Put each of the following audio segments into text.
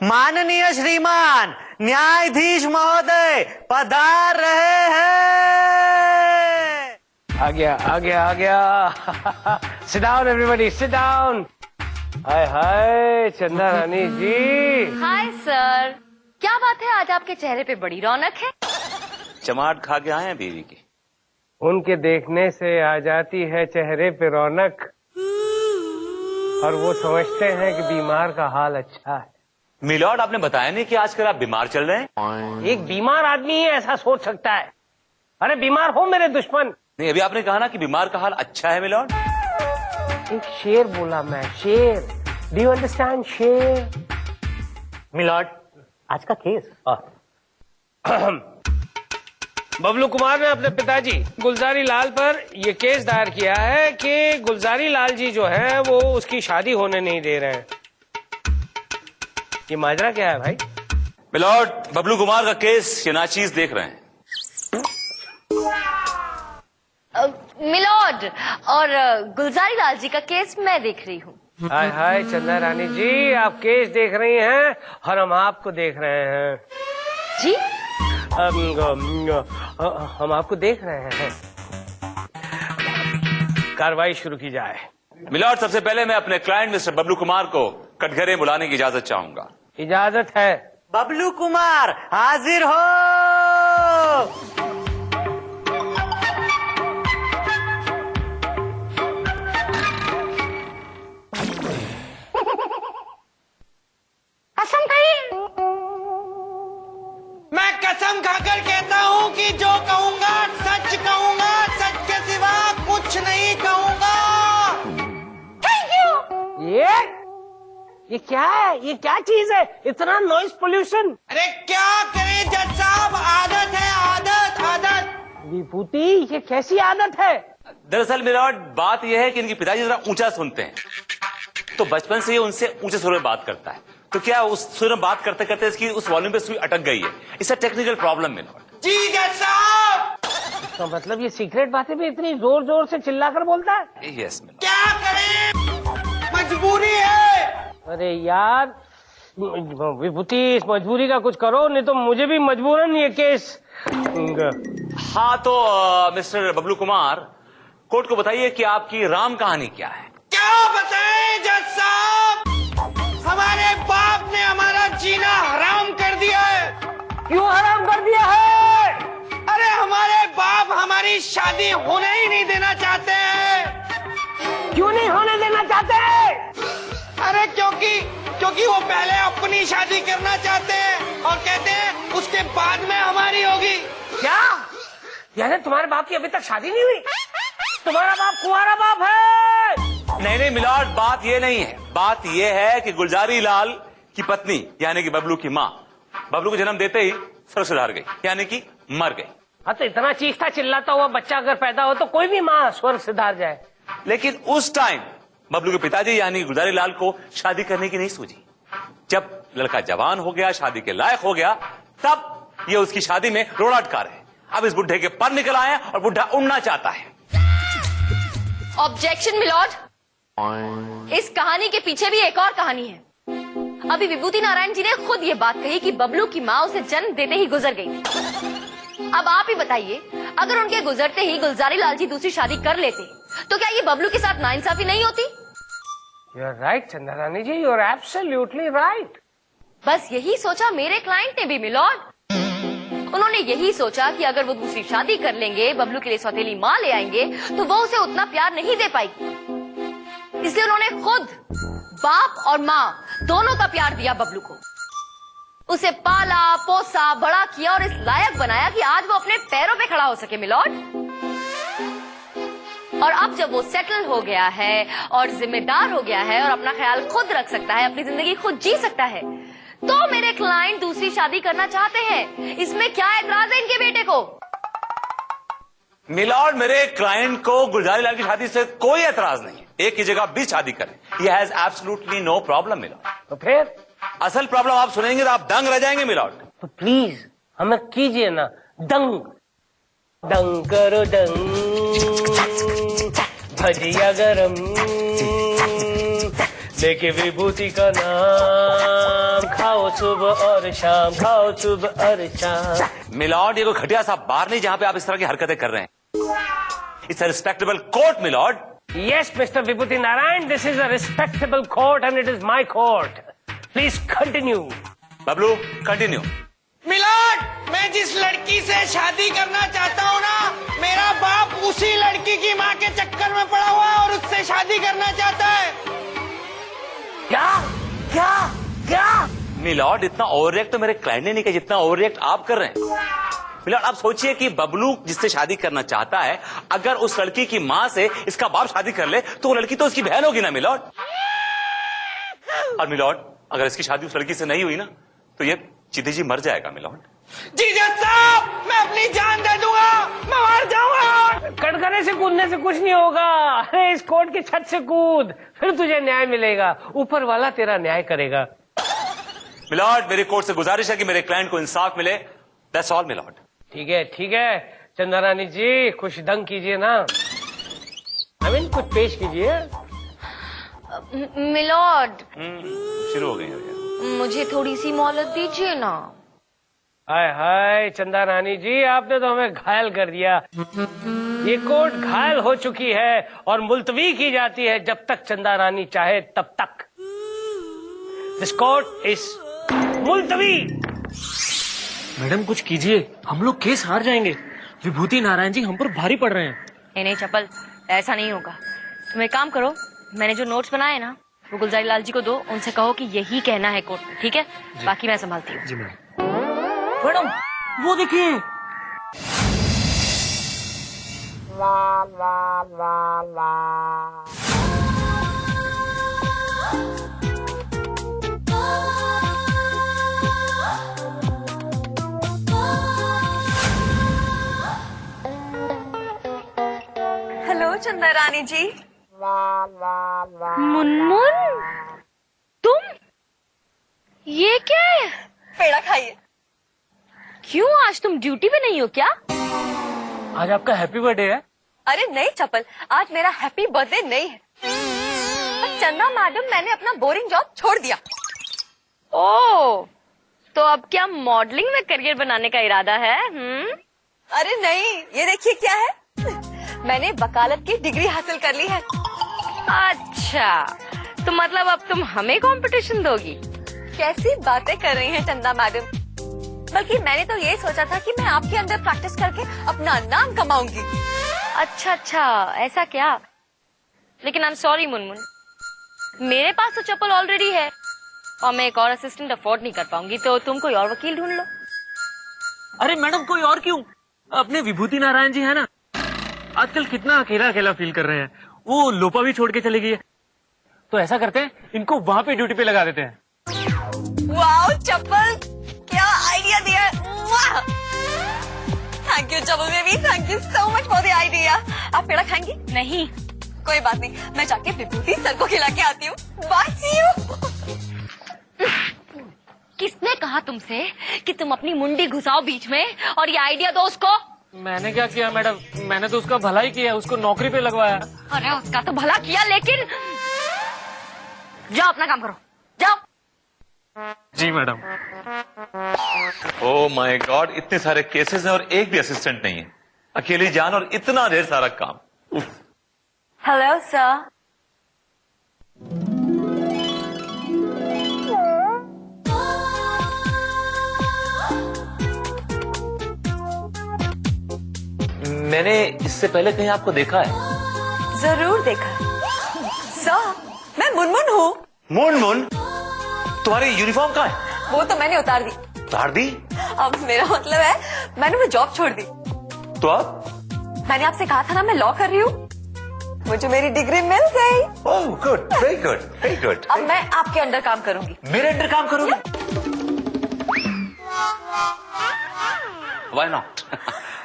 माननीय श्रीमान न्यायाधीश महोदय पधार रहे हैं। आ गया sit down everybody, sit down. हाय हाय चंदा रानी जी। हाय सर, क्या बात है, आज आपके चेहरे पे बड़ी रौनक है। चमाट खा के आए हैं बीवी की। उनके देखने से आ जाती है चेहरे पे रौनक, और वो समझते हैं कि बीमार का हाल अच्छा है। मिलॉर्ड, आपने बताया नहीं कि आजकल आप बीमार चल रहे हैं। एक बीमार आदमी ही ऐसा सोच सकता है। अरे बीमार हो मेरे दुश्मन। नहीं, अभी आपने कहा ना कि बीमार का हाल अच्छा है मिलॉर्ड। एक शेर बोला मैं, शेर। डू यू अंडरस्टैंड शेर? मिलॉर्ड, आज का केस। बबलू कुमार ने अपने पिताजी गुलजारी लाल पर यह केस दायर किया है कि गुलजारी लाल जी जो है वो उसकी शादी होने नहीं दे रहे हैं। ये माजरा क्या है भाई? मिलॉर्ड, बबलू कुमार का केस ये नाचीज देख रहे हैं। मिलॉर्ड, और गुलजारी लाल जी का केस मैं देख रही हूँ। हाय हाय चंदा रानी जी, आप केस देख रही हैं और हम आपको देख रहे हैं। जी? हम आपको देख रहे हैं। कार्रवाई शुरू की जाए। मिलॉर्ड, सबसे पहले मैं अपने क्लाइंट मिस्टर बबलू कुमार को कटघरे बुलाने की इजाजत चाहूंगा। इजाजत है। बबलू कुमार हाजिर हो। कसम खाई। मैं कसम खाकर कहता हूँ कि जो कहूँगा सच कहूँगा, सच के सिवा कुछ नहीं कहूँगा। Thank you. ये क्या है? ये क्या चीज है? इतना नॉइस पोल्यूशन। अरे क्या करें जज साहब, आदत है, आदत आदत। विभूति, ये कैसी आदत है? दरअसल मिलॉर्ड, बात यह है कि इनके पिताजी जरा ऊंचा सुनते हैं, तो बचपन से ये उनसे ऊंचे सुर में बात करता है। तो क्या उस सुर में बात करते करते इसकी उस वॉल्यूम पे सुई अटक गई है। इसका टेक्निकल प्रॉब्लम मिलॉर्ड। जी जज साहब। तो मतलब ये सीक्रेट बातें भी इतनी जोर जोर से चिल्लाकर बोलता है? Yes my lord. क्या करें, मजबूरी है। अरे यार विभूति, इस मजबूरी का कुछ करो, नहीं तो मुझे भी मजबूरन ये केस। हाँ तो मिस्टर बबलू कुमार, कोर्ट को बताइए कि आपकी राम कहानी क्या है। क्या बताएं जज साहब, हमारे बाप ने हमारा जीना हराम कर दिया है। क्यों हराम कर दिया है? अरे हमारे बाप हमारी शादी होने ही नहीं देना चाहते हैं। क्यों नहीं होने देना चाहते? अरे क्योंकि वो पहले अपनी शादी करना चाहते हैं और कहते हैं उसके बाद में हमारी होगी। क्या? यानी तुम्हारे बाप की अभी तक शादी नहीं हुई? तुम्हारा बाप कुंवारा बाप है? नहीं मिलॉर्ड, बात ये नहीं है। बात ये है कि गुलजारी लाल की पत्नी यानी कि बबलू की माँ बबलू को जन्म देते ही स्वर्ग सुधार गई, यानी कि मर गई। हाँ तो इतना चीखता चिल्लाता हुआ बच्चा अगर पैदा हो तो कोई भी माँ स्वर्ग सुधार जाए। लेकिन उस टाइम बबलू के पिताजी यानी गुलजारी लाल को शादी करने की नहीं सूझी। जब लड़का जवान हो गया, शादी के लायक हो गया, तब ये उसकी शादी में रोड़ा अटका रहे। अब इस बुढ़े के पर निकल आए और बुढ़ा उड़ना चाहता है। ऑब्जेक्शन मिलॉर्ड, इस कहानी के पीछे भी एक और कहानी है। अभी विभूति नारायण जी ने खुद ये बात कही कि बबलू की माँ उसे जन्म देते ही गुजर गई थी। अब आप ही बताइए, अगर उनके गुजरते ही गुलजारी लाल जी दूसरी शादी कर लेते तो क्या ये बबलू के साथ नाइंसाफी नहीं होती? यू आर राइट चंदा रानी जी, यू आर एब्सोल्युटली राइट। बस यही सोचा मेरे क्लाइंट ने भी मिलॉर्ड। उन्होंने यही सोचा कि अगर वो दूसरी शादी कर लेंगे, बबलू के लिए सौतेली माँ ले आएंगे, तो वो उसे उतना प्यार नहीं दे पाएगी। इसलिए उन्होंने खुद बाप और माँ दोनों का प्यार दिया बबलू को। उसे पाला पोसा बड़ा किया और इस लायक बनाया कि आज वो अपने पैरों पे खड़ा हो सके मिलॉर्ड। और अब जब वो सेटल हो गया है और जिम्मेदार हो गया है और अपना ख्याल खुद रख सकता है, अपनी जिंदगी खुद जी सकता है, तो मेरे क्लाइंट दूसरी शादी करना चाहते हैं। इसमें क्या एतराज है इनके बेटे को? मिलॉर्ड, मेरे क्लाइंट को गुलजारी लाल की शादी से कोई एतराज नहीं है। एक की जगह 20 शादी करें, he has absolutely no problem my lord. तो फिर असल प्रॉब्लम आप सुनेंगे तो आप दंग रह जाएंगे मिलॉर्ड। तो प्लीज हमें कीजिए ना दंग। दंग करो दंग, भजिया गरम, लेके विभूति का नाम। शाम, खाओ सुबह और शाम, खाओ सुबह और शाम। मिलॉर्ड, ये कोई घटिया सा बार नहीं जहां पे आप इस तरह की हरकतें कर रहे हैं। It's a respectable court my lord. Yes, Mr. Vibhuti Narayan, this is a respectable court and it is my court. Please continue. Bablu, continue. My lord, मैं जिस लड़की से शादी करना चाहता हूँ ना, मेरा बाप उसी लड़की की माँ के चक्कर में पड़ा हुआ है और उससे शादी करना चाहता है। क्या क्या क्या? मिलॉर्ड, इतना ओवर रिएक्ट तो मेरे क्लाइंट ने नहीं किया जितना ओवर रिएक्ट आप कर रहे हैं। मिलॉर्ड, आप सोचिए कि बबलू जिससे शादी करना चाहता है, अगर उस लड़की की माँ से इसका बाप शादी कर ले तो वो लड़की तो उसकी बहन होगी ना मिलॉर्ड। और मिलॉर्ड, अगर इसकी शादी उस लड़की से नहीं हुई ना तो ये चिदी जी मर जाएगा मिलॉर्ड। जीजा साहब, मैं अपनी जान दे दूंगा, मैं मर जाऊंगा। कटघरे से कूदने से कुछ नहीं होगा। अरे इस कोर्ट की छत से कूद, फिर तुझे न्याय मिलेगा। ऊपर वाला तेरा न्याय करेगा। मिलॉर्ड, मेरी कोर्ट से गुजारिश है कि मेरे क्लाइंट को इंसाफ मिले। That's all my lord. ठीक है ठीक है, चंदा रानी जी कुछ दंग कीजिए ना। कुछ पेश कीजिए। मिलॉर्ड, शुरू हो गई। मुझे थोड़ी सी मोहलत दीजिए ना। हाय हाय चंदा रानी जी, आपने तो हमें घायल कर दिया। ये कोर्ट घायल हो चुकी है और मुलतवी की जाती है जब तक चंदा रानी चाहे तब तक। दिस कोर्ट इज मुलतवी। मैडम कुछ कीजिए, हम लोग केस हार जाएंगे। विभूति नारायण जी हम पर भारी पड़ रहे हैं। नहीं चपल, ऐसा नहीं होगा। तुम एक काम करो, मैंने जो नोट्स बनाए ना वो गुलजारी लाल जी को दो, उनसे कहो कि यही कहना है कोर्ट में, ठीक है? बाकी मैं संभालती हूँ। जी मैडम, वो देखिए। हेलो चंदा रानी जी। मुनमुन, तुम? ये क्या है? पेड़ा खाइए। क्यों, आज तुम ड्यूटी पे नहीं हो क्या? आज आपका हैप्पी बर्थडे है। अरे नहीं चपल, आज मेरा हैप्पी बर्थडे नहीं है। पर चंदा मैडम, मैंने अपना बोरिंग जॉब छोड़ दिया। ओह, तो अब क्या मॉडलिंग में करियर बनाने का इरादा है? अरे नहीं, ये देखिए क्या है। मैंने वकालत की डिग्री हासिल कर ली है। अच्छा, तो मतलब अब तुम हमें कंपटीशन दोगी? कैसी बातें कर रही हैं चंदा मैडम। बल्कि मैंने तो ये सोचा था कि मैं आपके अंदर प्रैक्टिस करके अपना नाम कमाऊंगी। अच्छा अच्छा, ऐसा क्या? लेकिन आई एम सॉरी मुनमुन, मेरे पास तो चप्पल ऑलरेडी है और मैं एक और असिस्टेंट अफोर्ड नहीं कर पाऊंगी, तो तुम कोई और वकील ढूंढ लो। अरे मैडम, कोई और क्यों? अपने विभूति नारायण जी है ना, आजकल कितना अकेला अकेला फील कर रहे हैं। वो लोपा भी छोड़ के चली गई है। तो ऐसा करते हैं, इनको वहाँ पे ड्यूटी पे लगा देते हैं। वाओ चप्पल, क्या आइडिया दिया है। Thank you chappal baby, thank you so much for the idea. आप पेड़ा खाएंगी? नहीं, कोई बात नहीं, मैं जाके विभूति सर को खिला के आती हूँ। Bye, see you. किसने कहा तुमसे कि तुम अपनी मुंडी घुसाओ बीच में और ये आइडिया दो उसको? मैंने क्या किया मैडम, मैंने तो उसका भला ही किया, उसको नौकरी पे लगवाया। अरे उसका तो भला किया, लेकिन जाओ अपना काम करो, जाओ। जी मैडम। ओह माय गॉड, इतने सारे केसेस हैं और एक भी असिस्टेंट नहीं है। अकेली जान और इतना ढेर सारा काम। Hello sir. मैंने इससे पहले कहीं आपको देखा है? जरूर देखा सर, मैं मुनमुन हूँ। मुनमुन, तुम्हारी यूनिफॉर्म कहाँ है? वो तो मैंने उतार दी। उतार दी? अब मेरा मतलब है मैंने वो जॉब छोड़ दी। तो अब? मैंने आपसे कहा था ना मैं लॉ कर रही हूँ, मुझे मेरी डिग्री मिल गई। Oh good, very good, very good. अब मैं आपके अंडर काम करूंगी। मेरे अंडर काम करोगे? Why not?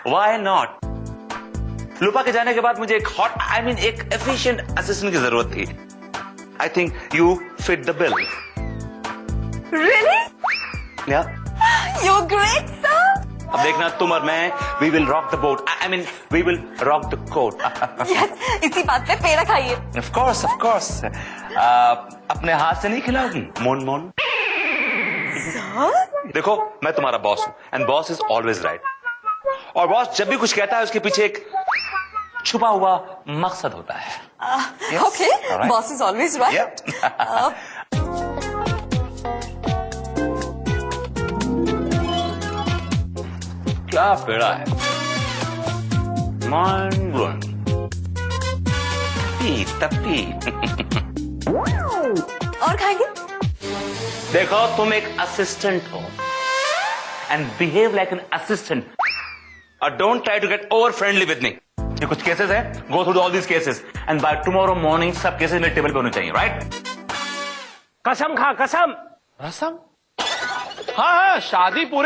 Why not? लुपा के जाने के बाद मुझे एक हॉट, एक एफिशिएंट असिस्टेंट की जरूरत थी। I think you fit the bill. Really? Yeah. You're great, sir. अब देखना, तुम और मैं, we will rock the boat. We will rock the court. Yes, इसी बात पे पेड़ा खाइए। Of course, of course. अपने हाथ से नहीं खिलाओगी? मोन मोन। देखो, मैं तुम्हारा बॉस हूं and boss is always right. और बॉस जब भी कुछ कहता है उसके पीछे एक छुपा हुआ मकसद होता है। Okay, Alright. boss is always right. Yep. क्या पेड़ा है, माइंड ब्लोइंग। तप्पी और खाएंगे? देखो, तुम एक असिस्टेंट हो and behave like an assistant और don't try to get over friendly with me. ये कुछ केसेस है, go through all these cases and by tomorrow morning सब केसेस मेरे टेबल पे होने चाहिए, राइट? कसम खा कसम। रसम? हाँ हाँ, शादी पूरे